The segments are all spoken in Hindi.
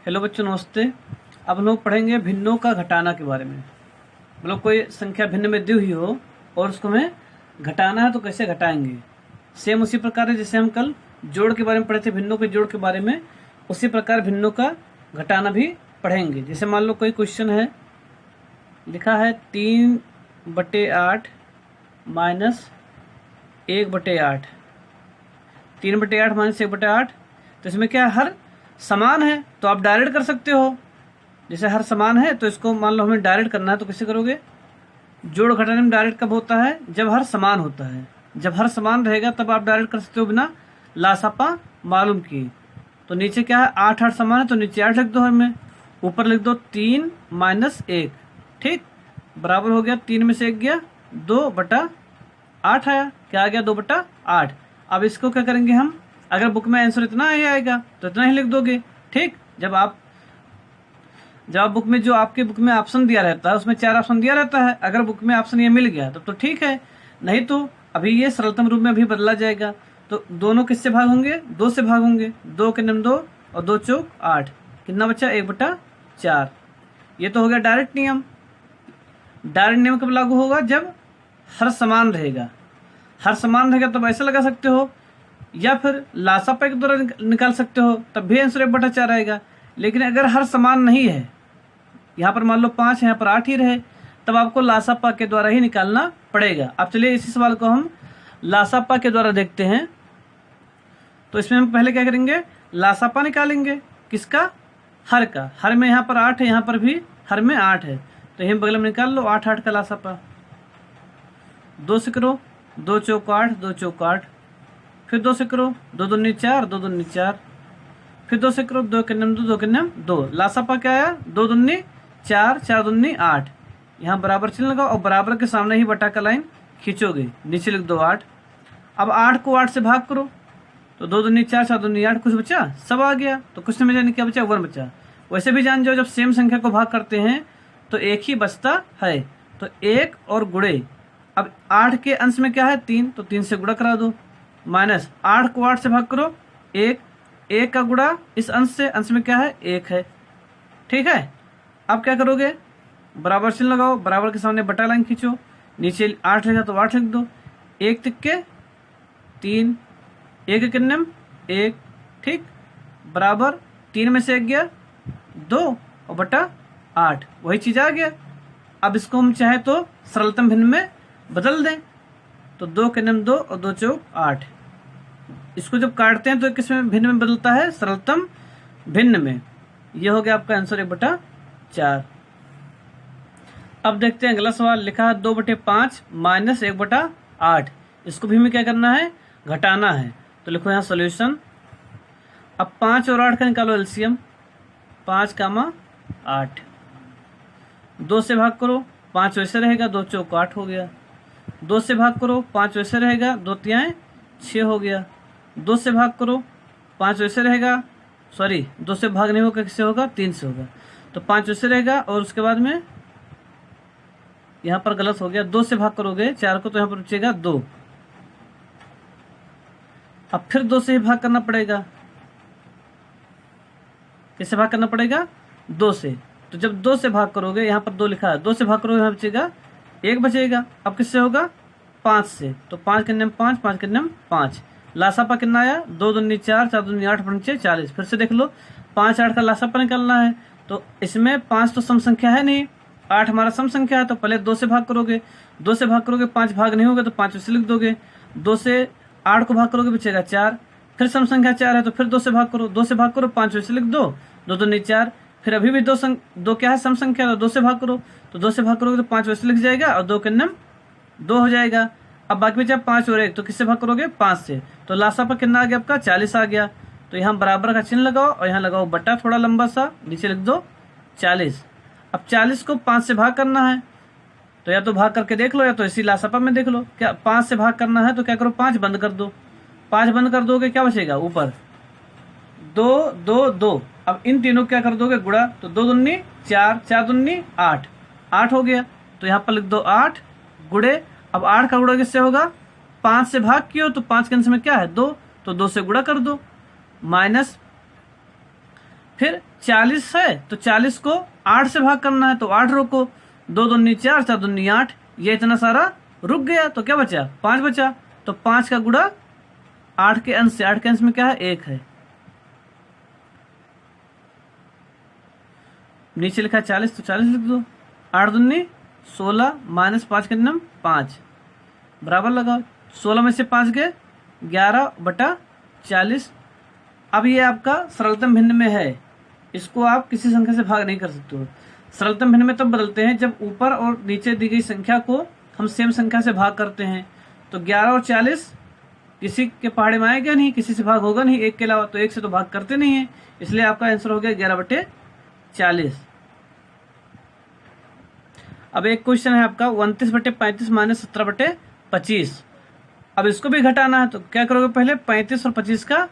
हेलो बच्चों, नमस्ते। अब हम लोग पढ़ेंगे भिन्नों का घटाना के बारे में। मतलब कोई संख्या भिन्न में दी हुई हो और उसको हमें घटाना है तो कैसे घटाएंगे। सेम उसी प्रकार है जैसे हम कल जोड़ के बारे में पढ़े थे, भिन्नों के जोड़ के बारे में, उसी प्रकार भिन्नों का घटाना भी पढ़ेंगे। जैसे मान लो कोई क्वेश्चन है, लिखा है 3/8 माइनस 1/8। 3/8 माइनस 1/8, तो इसमें क्या है, हर समान है तो आप डायरेक्ट कर सकते हो। जैसे हर समान है तो इसको मान लो हमें डायरेक्ट करना है तो कैसे करोगे। जोड़ घटाने में डायरेक्ट कब होता है, जब हर समान होता है। जब हर समान रहेगा तब आप डायरेक्ट कर सकते हो बिना लासापा मालूम किए। तो नीचे क्या है, 8 8 समान है तो नीचे 8 लिख दो, हमें ऊपर लिख दो 3 माइनस 1, ठीक, बराबर हो गया 3 में से 1 गया 2/8 आया। क्या आ गया, 2/8। अब इसको क्या करेंगे हम, अगर बुक में आंसर इतना ही आएगा तो इतना ही लिख दोगे, ठीक। जब आप बुक में, जो आपके बुक में ऑप्शन दिया रहता है उसमें 4 ऑप्शन दिया रहता है, अगर बुक में ऑप्शन ये मिल गया तब तो ठीक है, नहीं तो अभी ये सरलतम रूप में अभी बदला जाएगा। तो दोनों किससे भाग होंगे, 2 से भाग होंगे। 2 के नियम 2 और 2 चौक 8, कितना बचा, 1/4। ये तो हो गया डायरेक्ट नियम। डायरेक्ट नियम कब लागू होगा, जब हर समान रहेगा। हर समान रहेगा तब ऐसे लगा सकते हो, या फिर लासापा के द्वारा निकाल सकते हो, तब भी आंसर 1/4 आएगा। लेकिन अगर हर समान नहीं है, यहाँ पर मान लो 5 है, यहाँ पर 8 ही रहे, तब आपको लासापा के द्वारा ही निकालना पड़ेगा। अब चलिए इसी सवाल को हम लासापा के द्वारा देखते हैं। तो इसमें हम पहले क्या करेंगे, लासापा निकालेंगे। किसका, हर का। हर में यहाँ पर 8 है, यहाँ पर भी हर में 8 है, तो यही बगल में निकाल लो 8 8 का लासापा। 2 से करो, 2 चौक 8, 2 चौक 8, फिर 2 से करो, 2 दूनी 4, 2 दूनी 4, फिर 2 से करो, 2 के नियम 2, 2 के नियम 2। लासापा क्या आया, 2 दूनी 4, 4 दूनी 8। यहाँ बराबर चिन्ह लगाओ और बराबर के सामने ही बटा का लाइन खींचोगे, नीचे लिख दो 8। अब 8 को 8 से भाग करो, तो 2 दूनी 4, 4 दूनी 8, कुछ बचा, सब आ गया। तो कुछ में जाने क्या बचा, 1 बचा। वैसे भी जान जाओ, जब सेम संख्या को भाग करते हैं तो एक ही बचता है, तो 1 और गुणे। अब 8 के अंश में क्या है, 3, तो 3 से गुणा करा दो, माइनस 8 को 8 से भाग करो, 1 का गुणा इस अंश से, अंश में क्या है, 1 है, ठीक है। अब क्या करोगे, बराबर चिन्ह लगाओ, बराबर के सामने बटा लाइन खींचो, नीचे 8 रहेगा तो 8 लिख दो, 1 तिक्के 3, 1 के नियम 1, ठीक, बराबर 3 में से 1 गया 2 और बटा 8, वही चीज आ गया। अब इसको हम चाहे तो सरलतम भिन्न में बदल दें, तो 2 के नियम 2 और 2 चौक 8। इसको जब काटते हैं तो किस में भिन्न में बदलता है, सरलतम भिन्न में। यह हो गया आपका आंसर 1/4। अब देखते हैं अगला सवाल, लिखा है 2/5 माइनस 1/8। इसको भी हमें क्या करना है, घटाना है। तो लिखो यहाँ सोल्यूशन। अब 5 और 8 का निकालो एलसीएम, 5 कामा 8। 2 से भाग करो, 5 वैसे रहेगा, 2 चौक 8 हो गया। 2 से भाग करो, 5 वैसे रहेगा, 2 तिहाई 6 हो गया। 2 से भाग करो, 5 वैसे रहेगा, सॉरी 2 से भाग नहीं होगा, किससे होगा, 3 से होगा, तो 5 वैसे रहेगा। और उसके बाद में यहाँ पर गलत हो गया, 2 से भाग करोगे 4 को तो यहाँ पर बचेगा 2। अब फिर 2 से ही भाग करना पड़ेगा, किससे भाग करना पड़ेगा, 2 से। तो जब 2 से भाग करोगे, यहाँ पर 2 लिखा है, 2 से भाग करोगे, यहाँ बचेगा 1 बचेगा। अब किससे होगा, 5 से, तो 5 के नियम 5, 5 के नियम 5। लासापा कितना आया, 2 दूनी 4, 4 दूनी 8, 5 40। फिर से देख लो, 5 8 का लासापा निकालना है, तो इसमें 5 तो सम संख्या है नहीं, 8 हमारा सम संख्या है, तो पहले 2 से भाग करोगे, 2 से भाग करोगे 5 भाग नहीं होगा तो 5 वैसे लिख दोगे। 2 से 8 को भाग करोगे बचेगा 4, फिर सम संख्या 4 है तो फिर 2 से भाग करो, 2 से भाग करो 5 वैसे लिख दो, 2 दूनी 4, फिर अभी भी 2 क्या है, सम संख्या है, 2 से भाग करो, तो 2 से भाग करोगे तो 5 वैसे लिख जाएगा और 2 के नियम 2 हो जाएगा। अब बाकी बचा 5 और 1, तो किससे भाग करोगे, 5 से। तो लासापा कितना आ गया आपका, 40 आ गया। तो यहाँ बराबर का चिन्ह लगाओ और यहाँ लगाओ बटा थोड़ा लंबा सा, नीचे लिख दो 40। अब 40 को 5 से भाग करना है, तो या तो भाग करके देख लो या तो इसी लासापा में देख लो। क्या 5 से भाग करना है तो क्या करो, 5 बंद कर दो, 5 बंद कर दोगे क्या बचेगा, ऊपर 2 2 2। अब इन तीनों क्या कर दोगे, गुणा, तो 2 दूनी 4, 4 दूनी 8, 8 हो गया। तो यहाँ पर लिख दो 8 गुणे। अब 8 का गुणा किससे होगा, 5 से भाग किया तो 5 के अंश में क्या है, 2, तो 2 से गुणा कर दो, माइनस फिर 40 है तो 40 को 8 से भाग करना है, तो 8 रोको, 2 दूनी 4, 4 दूनी 8, ये इतना सारा रुक गया, तो क्या बचा, 5 बचा। तो 5 का गुणा 8 के अंश से, 8 के अंश में क्या है, 1 है। नीचे लिखा 40 तो 40 लिख दो, 8 दूनी 16 माइनस 5 के नियम 5 बराबर लगाओ, 16 में से 5 गए 11/40। अब ये आपका सरलतम भिन्न में है, इसको आप किसी संख्या से भाग नहीं कर सकते हो। सरलतम भिन्न में तब बदलते हैं जब ऊपर और नीचे दी गई संख्या को हम सेम संख्या से भाग करते हैं। तो 11 और 40 किसी के पहाड़े में आएगा नहीं, किसी से भाग होगा नहीं एक के अलावा, तो एक से तो भाग करते नहीं है, इसलिए आपका आंसर हो गया 11/40। अब एक क्वेश्चन है आपका 29/35 माइनस 17/25। अब इसको भी घटाना है, तो क्या करोगे, पहले 35 और 25 का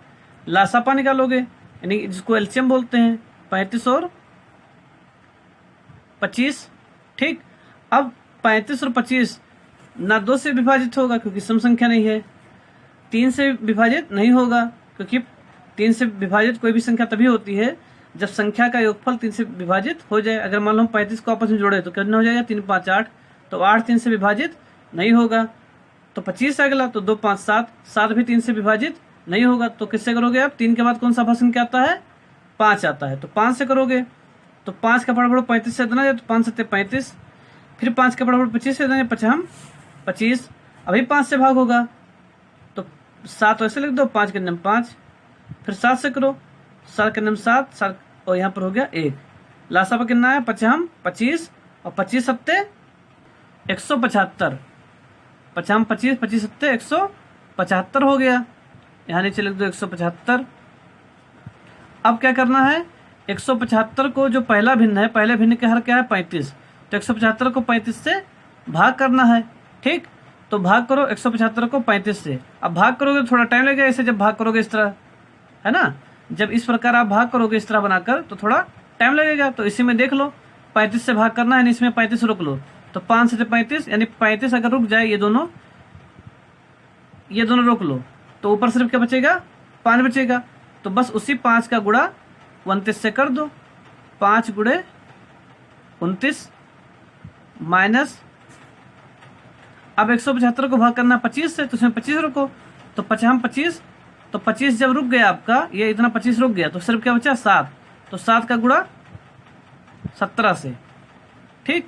लासापा निकालोगे, यानी जिसको एलसीएम बोलते हैं, 35 और 25। ठीक, अब 35 और 25 ना 2 से विभाजित होगा क्योंकि सम संख्या नहीं है, 3 से विभाजित नहीं होगा क्योंकि 3 से विभाजित कोई भी संख्या तभी होती है जब संख्या का योगफल 3 से विभाजित हो जाए। अगर मान लो हम 35 को आपस में जोड़े तो कितना हो जाएगा, 3 5 8, तो 8 3 से विभाजित नहीं होगा, तो 25 अगला, तो 2 5 7, 7 भी 3 से विभाजित नहीं होगा, तो किससे करोगे आप, 3 के बाद कौन सा भाषण क्या आता है, 5 आता है, तो 5 से करोगे। तो 5 का बड़ा 35 से देना जाए तो 5 7 35, फिर 5 का बड़ा 25 से देना 25, अभी 5 से भाग होगा तो 7 वैसे लिख दो, 5 के नियम 5, फिर 7 से करो, 7 के नियम 7, 7 और यहाँ पर हो गया 1, लासा पर कितना है 25 और 25 सत्ते 175, 25 25 सत्ते 175 हो गया, यहाँ नीचे लिख दो 175। अब क्या करना है, 175 को जो पहला भिन्न है, पहले भिन्न के हर क्या है 35, तो 175 को 35 से भाग करना है। ठीक, तो भाग करो 175 को 35 से। अब भाग करोगे थोड़ा टाइम लगेगा, ऐसे जब भाग करोगे इस तरह, है ना, जब इस प्रकार आप भाग करोगे इस तरह बनाकर तो थोड़ा टाइम लगेगा। तो इसी में देख लो 35 से भाग करना है, इसमें 35 रोक लो, तो 5 से 35, यानी 35 अगर रुक जाए, ये दोनों रोक लो, तो ऊपर सिर्फ क्या बचेगा, 5 बचेगा। तो बस उसी 5 का गुणा 29 से कर दो, 5 गुणे 29 माइनस, अब 175 को भाग करना 25 से, तो इसमें 25 रुको, तो 25, तो 25 जब रुक गया आपका, ये इतना 25 रुक गया, तो सिर्फ क्या बचा 7, तो 7 का गुणा 17 से। ठीक,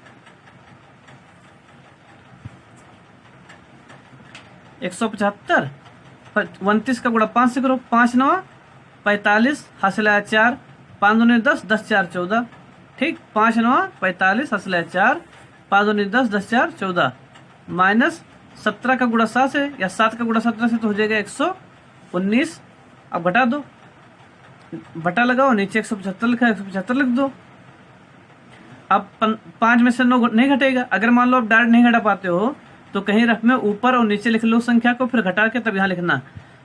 175, 29 का गुणा 5 से करो, 5 9 45, हासिल आया 4, 5 दूनी 10, 10 4 14। ठीक, 5 9 45, हासिल आया 4, 5 दूनी 10, 10 4 14, माइनस 17 का गुणा 7 से या 7 का गुणा 17 से, तो हो जाएगा 119। अब घटा दो, बटा लगाओ, नीचे 175 लिखा है, 175 लिख दो। अब 5 में से 9 नहीं घटेगा, अगर मान लो आप डायरेक्ट नहीं घटा पाते हो तो कहीं रफ में ऊपर और नीचे लिख लो संख्या को, फिर घटा के तब यहाँ लिखना।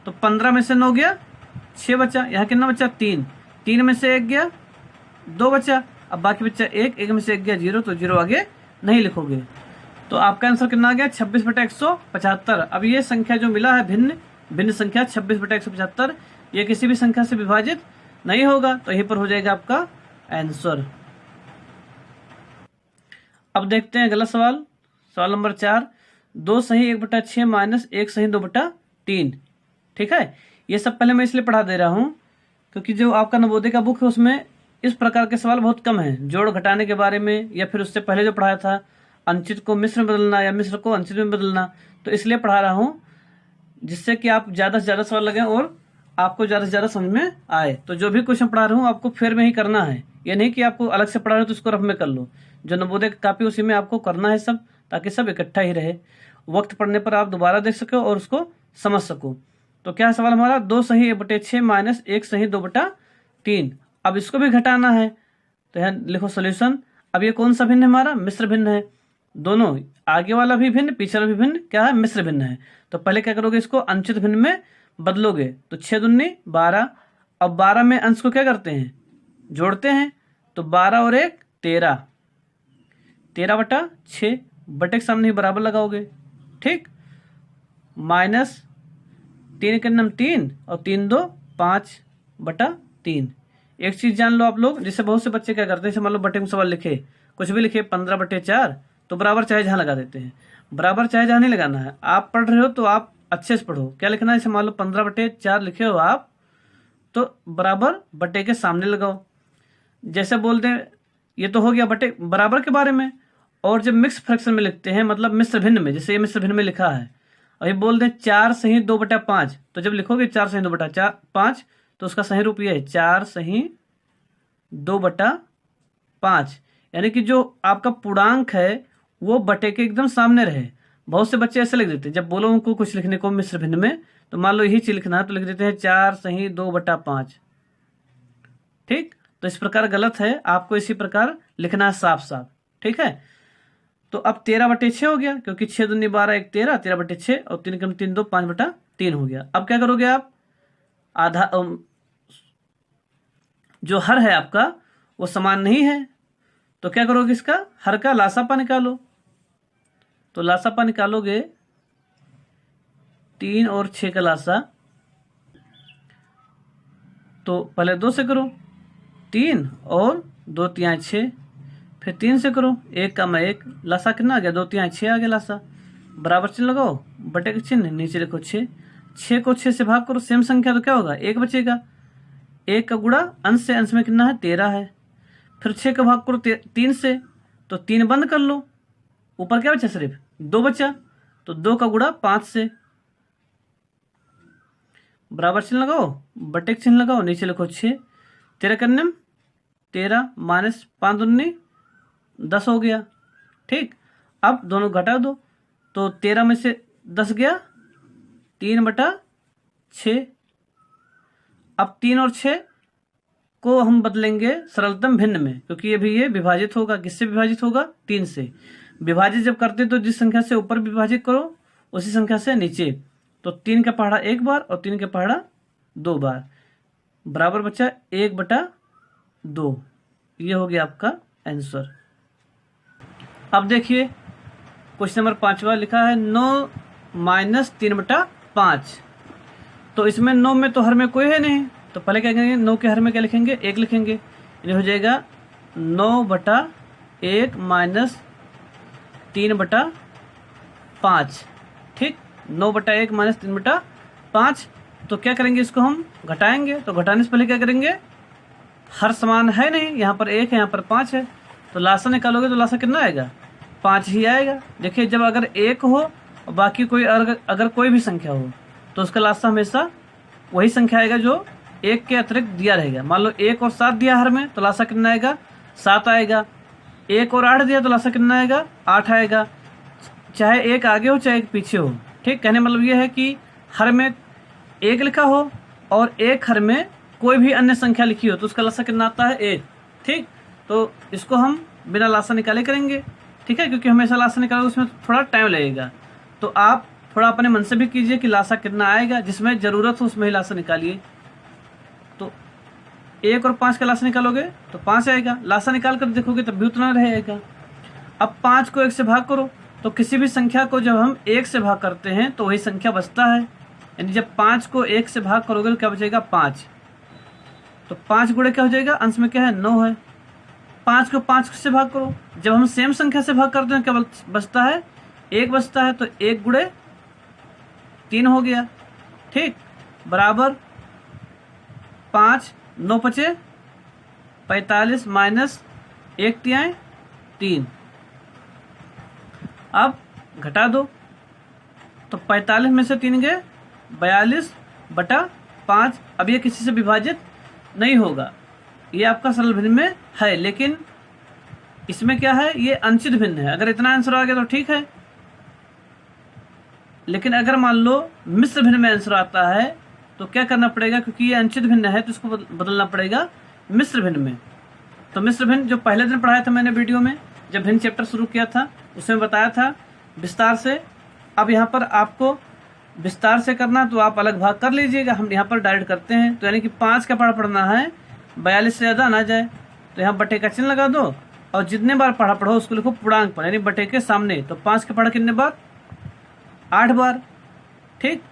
तो 15 में से 9 गया, 6 बचा, यहाँ कितना बचा 3, 3 में से 1 गया, 2 बचा, अब बाकी बच्चा 1, 1 में से 1 गया 0, तो 0 आगे नहीं लिखोगे। तो आपका आंसर कितना आ गया, 26/175। अब ये संख्या जो मिला है भिन्न संख्या 26/175, ये किसी भी संख्या से विभाजित नहीं होगा, तो यहीं पर हो जाएगा आपका आंसर। अब देखते हैं अगला सवाल, सवाल नंबर 4, 2 सही 1/6 माइनस 1 सही 2/3। ठीक है, ये सब पहले मैं इसलिए पढ़ा दे रहा हूँ क्योंकि जो आपका नवोदय का बुक है उसमें इस प्रकार के सवाल बहुत कम है, जोड़ घटाने के बारे में, या फिर उससे पहले जो पढ़ाया था अनुचित को मिश्र में बदलना या मिश्र को अनुचित में बदलना, तो इसलिए पढ़ा रहा हूँ जिससे कि आप ज्यादा से ज्यादा सवाल लगे और आपको ज्यादा से ज्यादा समझ में आए। तो जो भी क्वेश्चन पढ़ा रहा हूँ आपको फेयर में ही करना है, ये नहीं कि आपको अलग से पढ़ा रहे हो तो उसको रफ में कर लो। जो नवोदय का कापी उसी में आपको करना है सब, ताकि सब इकट्ठा ही रहे, वक्त पढ़ने पर आप दोबारा देख सको और उसको समझ सको। तो क्या सवाल हमारा, 2 सही 1/6 माइनस 1 सही 2/3। अब इसको भी घटाना है, तो यहाँ लिखो सोल्यूशन। अब ये कौन सा भिन्न है हमारा, मिश्र भिन्न है, दोनों आगे वाला भी भिन्न पीछे वाला भी भिन्न क्या है, मिश्र भिन्न है। तो पहले क्या करोगे, इसको अनुचित भिन्न में बदलोगे, तो 6 दूनी 12। अब 12 में अंश को क्या करते हैं, जोड़ते हैं, तो 12 और 1 13, 13/6, बटे के सामने ही बराबर लगाओगे। ठीक, माइनस 3 के नम 3 और 3 2 5/3, एक चीज जान लो आप लोग, जैसे बहुत से बच्चे क्या करते हैं, जैसे मान लो बटे में सवाल लिखे, कुछ भी लिखे 15/4, तो बराबर चाहे जहां लगा देते हैं। बराबर चाहे जहां नहीं लगाना है, आप पढ़ रहे हो तो आप अच्छे से पढ़ो। क्या लिखना है, जैसे मान लो 15/4 लिखे हो आप, तो बराबर बटे के सामने लगाओ। जैसे बोलते हैं, ये तो हो गया बटे बराबर के बारे में। और जब मिक्स फ्रैक्शन में लिखते हैं, मतलब मिश्र भिन्न में, जैसे ये मिश्र भिन्न में लिखा है, और ये बोल दें 4 सही 2/5, तो जब लिखोगे 4 सही 2/5, तो उसका सही रूप ये है 4 सही 2/5, यानी कि जो आपका पूर्णांक है वो बटे के एकदम सामने रहे। बहुत से बच्चे ऐसे लिख देते हैं, जब बोलो उनको कुछ लिखने को मिश्र भिन्न में, तो मान लो यही चीज लिखना है तो लिख देते हैं 4 सही 2/5। ठीक, तो इस प्रकार गलत है, आपको इसी प्रकार लिखना है साफ साफ। ठीक है, तो अब 13/6 हो गया, क्योंकि 6 दूनी 12, 1 13, 13/6 और 3 कम 3 2, 5/3 हो गया। अब क्या करोगे आप, आधा जो हर है आपका वो समान नहीं है, तो क्या करोगे, इसका हर का लासापा निकालो। तो लासापा निकालोगे 3 और 6 का लासा, तो पहले 2 से करो, 3 और 2 3 6, फिर 3 से करो, 1 का मैं 1, लासा कितना आ गया, 2 3 6 आ गया लासा। बराबर चिन्ह लगाओ, बटे का चिन्ह, नीचे लिखो 6, 6 को 6 से भाग करो, सेम संख्या तो क्या होगा, 1 बचेगा। 1 का गुणा अंश से, अंश में कितना है 13 है। फिर 6 का भाग करो 3 से, तो 3 बंद कर लो, ऊपर क्या बचा, सिर्फ 2 बचा, तो 2 का गुणा 5 से। बराबर चिन्ह लगाओ, बटे का चिन्ह लगाओ, नीचे लिखो 6, 13 कन्यम 13 माइनस 5 दूनी 10 हो गया। ठीक, अब दोनों घटा दो, तो 13 में से 10 गया 3/6। अब 3 और 6 को हम बदलेंगे सरलतम भिन्न में, क्योंकि ये विभाजित होगा, किससे विभाजित होगा, 3 से। विभाजित जब करते तो जिस संख्या से ऊपर विभाजित करो उसी संख्या से नीचे, तो 3 का पहाड़ा 1 बार और 3 का पहाड़ा 2 बार, बराबर बचा 1/2। ये हो गया आपका आंसर। अब देखिए क्वेश्चन नंबर 5वां लिखा है 9 माइनस 3/5। तो इसमें 9 में तो हर में कोई है नहीं, तो पहले क्या करेंगे, 9 के हर में क्या लिखेंगे, 1 लिखेंगे, यानी हो जाएगा 9/1 माइनस 3/5। ठीक, 9/1 माइनस 3/5। तो क्या करेंगे, इसको हम घटाएंगे, तो घटाने से पहले क्या करेंगे, हर समान है नहीं, यहाँ पर 1 है, यहाँ पर 5 है, तो लासा निकालोगे तो लासा कितना आएगा, 5 ही आएगा। देखिए जब अगर 1 हो और बाकी कोई अगर कोई भी संख्या हो, तो उसका लासा हमेशा वही संख्या आएगा जो 1 के अतिरिक्त दिया रहेगा। मान लो 1 और 7 दिया हर में, तो लासा कितना आएगा, 7 आएगा। 1 और 8 दिया तो लासा कितना आएगा, 8 आएगा, चाहे 1 आगे हो चाहे 1 पीछे हो। ठीक, कहने मतलब ये है कि हर में 1 लिखा हो और 1 हर में कोई भी अन्य संख्या लिखी हो, तो उसका लासा कितना आता है, 1। ठीक, तो इसको हम बिना लासा निकाले करेंगे। ठीक है, क्योंकि हमेशा लासा निकालोगे उसमें थोड़ा टाइम लगेगा, तो आप थोड़ा अपने मन से भी कीजिए कि लासा कितना आएगा, जिसमें ज़रूरत हो उसमें ही लासा निकालिए। तो 1 और 5 का लासा निकालोगे तो 5 आएगा, लासा निकाल कर देखोगे तब भी उतना रहेगा। अब 5 को 1 से भाग करो, तो किसी भी संख्या को जब हम 1 से भाग करते हैं तो वही संख्या बचता है, यानी जब 5 को 1 से भाग करोगे तो क्या बचेगा, 5। तो 5 गुणे क्या हो जाएगा, अंश में क्या है, 9 है। 5 को 5 से भाग करो, जब हम सेम संख्या से भाग करते हैं क्या बचता है, 1 बचता है, तो 1 गुणे 3 हो गया। ठीक, बराबर 5 9 पचे 45 माइनस 1 तिहाई 3। अब घटा दो, तो 45 में से 3 गए 42/5। अब ये किसी से विभाजित नहीं होगा, ये आपका सरल भिन्न में है, लेकिन इसमें क्या है, ये अंशित भिन्न है। अगर इतना आंसर आ गया तो ठीक है, लेकिन अगर मान लो मिश्र भिन्न में आंसर आता है तो क्या करना पड़ेगा, क्योंकि ये अंशित भिन्न है तो इसको बदलना पड़ेगा मिश्र भिन्न में। तो मिश्र भिन्न जो पहले दिन पढ़ाया था मैंने वीडियो में, जब भिन्न चैप्टर शुरू किया था उसमें बताया था विस्तार से। अब यहाँ पर आपको विस्तार से करना तो आप अलग भाग कर लीजिएगा, हम यहाँ पर डायरेक्ट करते हैं। तो यानी कि 5 का पढ़ा पढ़ना है, 42 से ज़्यादा ना जाए, तो यहाँ बटे का चिन्ह लगा दो और जितने बार पढ़ा पढ़ो उसको लिखो पूर्णांक पर, यानी बटे के सामने। तो 5 का पढ़ा कितने बार, 8 बार। ठीक,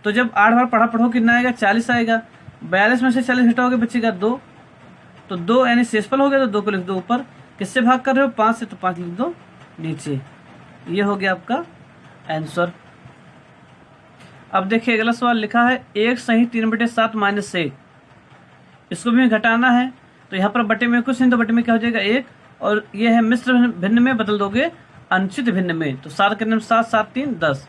तो जब 8 बार पढ़ा पढ़ो कितना आएगा, 40 आएगा। 42 में से 40 घटाओगे बचेगा 2, तो 2 यानी शेषफल हो गया, तो 2 को लिख दो ऊपर। किससे भाग कर रहे हो? 5 से, तो 5 लिख दो नीचे। ये हो गया आपका आंसर। अब देखिए अगला सवाल लिखा है 1 सही 3/7 माइनस 1। इसको भी घटाना है, तो यहाँ पर बटे में कुछ नहीं, तो बटे में क्या हो जाएगा 1, और ये है मिश्र भिन्न में बदल दोगे अनुचित भिन्न में, तो 7 करने में 7, 7 3 10,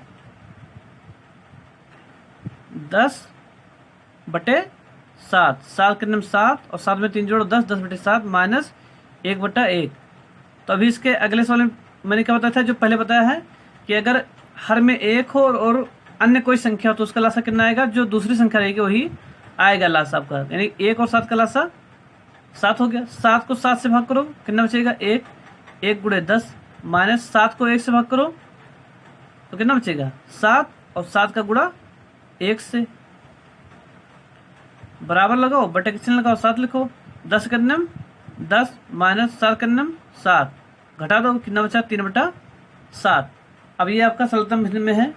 10/7, 7 करने में 7 और 7 में 3 जोड़ो 10, 10/7 माइनस 1/1। तो अभी इसके अगले सवाल में मैंने क्या बताया था, जो पहले बताया है कि अगर हर में 1 हो और अन्य कोई संख्या हो तो उसका लासा कितना आएगा, जो दूसरी संख्या रहेगी वही आएगा लासा आपका, यानी 1 और 7 का लासा 7 हो गया। 7 को 7 से भाग करो, कितना बचेगा 1, 1 × 10 माइनस 7 को 1 से भाग करो तो कितना बचेगा 7, और 7 का गुणा 1 से, बराबर लगाओ, बटे किसने लगाओ 7 लिखो, 10 करने में 10 माइनस 7 करने में 7, घटा दो कितना बचा 3/7। अब ये आपका सरलतम भिन्न में है,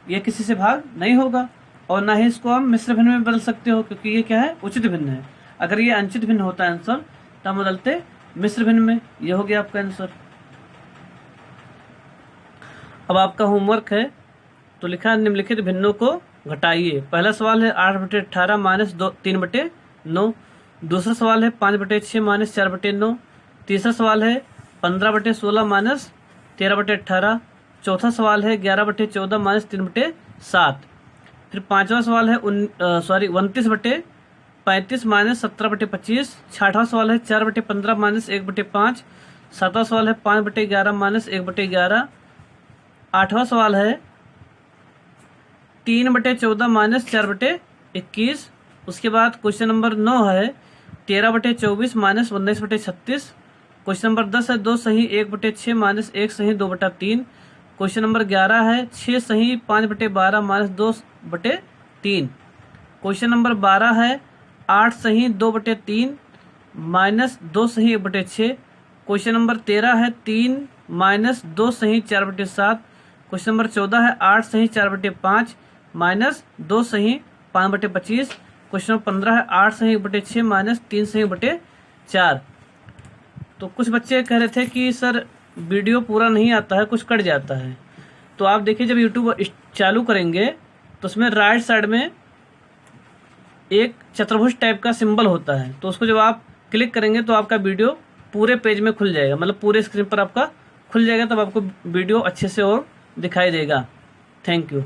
ये किसी से भाग नहीं होगा, और ना ही इसको हम मिश्र भिन्न में बदल सकते हो, क्योंकि ये क्या है उचित भिन्न है। अगर ये अनुचित भिन्न होता है आंसर तो हम बदलते मिश्र भिन्न में। ये हो गया आपका आंसर। अब आपका होमवर्क है, तो लिखा निम्नलिखित भिन्नों को घटाइए। पहला सवाल है 8/18 माइनस 3/9। दूसरा सवाल है 5/6 माइनस 4/9। तीसरा सवाल है 15/16 माइनस 13/18। चौथा सवाल है 11/14 माइनस 3/7। फिर पांचवा सवाल है 29/35 माइनस 17/25। छठवां सवाल है 4/15 माइनस 1/5। सातवां सवाल है 5/11 माइनस 1/11। आठवां सवाल है 3/14 माइनस 4/21। उसके बाद क्वेश्चन नंबर 9 है 13/24 माइनस 19/36। क्वेश्चन नंबर 10 है 2 सही 1/6 माइनस 1 सही 2/3। क्वेश्चन नंबर 11 है 6 सही 5/12 माइनस 2/3। क्वेश्चन नंबर 12 है 8 सही 2/3 माइनस 2 सही 1/6। क्वेश्चन नंबर 13 है 3 माइनस 2 सही 4/7। क्वेश्चन नंबर 14 है 8 सही 4/5 माइनस 2 सही 5/25। क्वेश्चन नंबर 15 है 8 सही 1/6 माइनस 3 सही 1/4। तो कुछ बच्चे कह रहे थे कि सर वीडियो पूरा नहीं आता है, कुछ कट जाता है। तो आप देखिए जब यूट्यूब चालू करेंगे तो उसमें राइट साइड में एक चतुर्भुज टाइप का सिंबल होता है, तो उसको जब आप क्लिक करेंगे तो आपका वीडियो पूरे पेज में खुल जाएगा, मतलब पूरे स्क्रीन पर आपका खुल जाएगा, तब आपको वीडियो अच्छे से और दिखाई देगा। Thank you.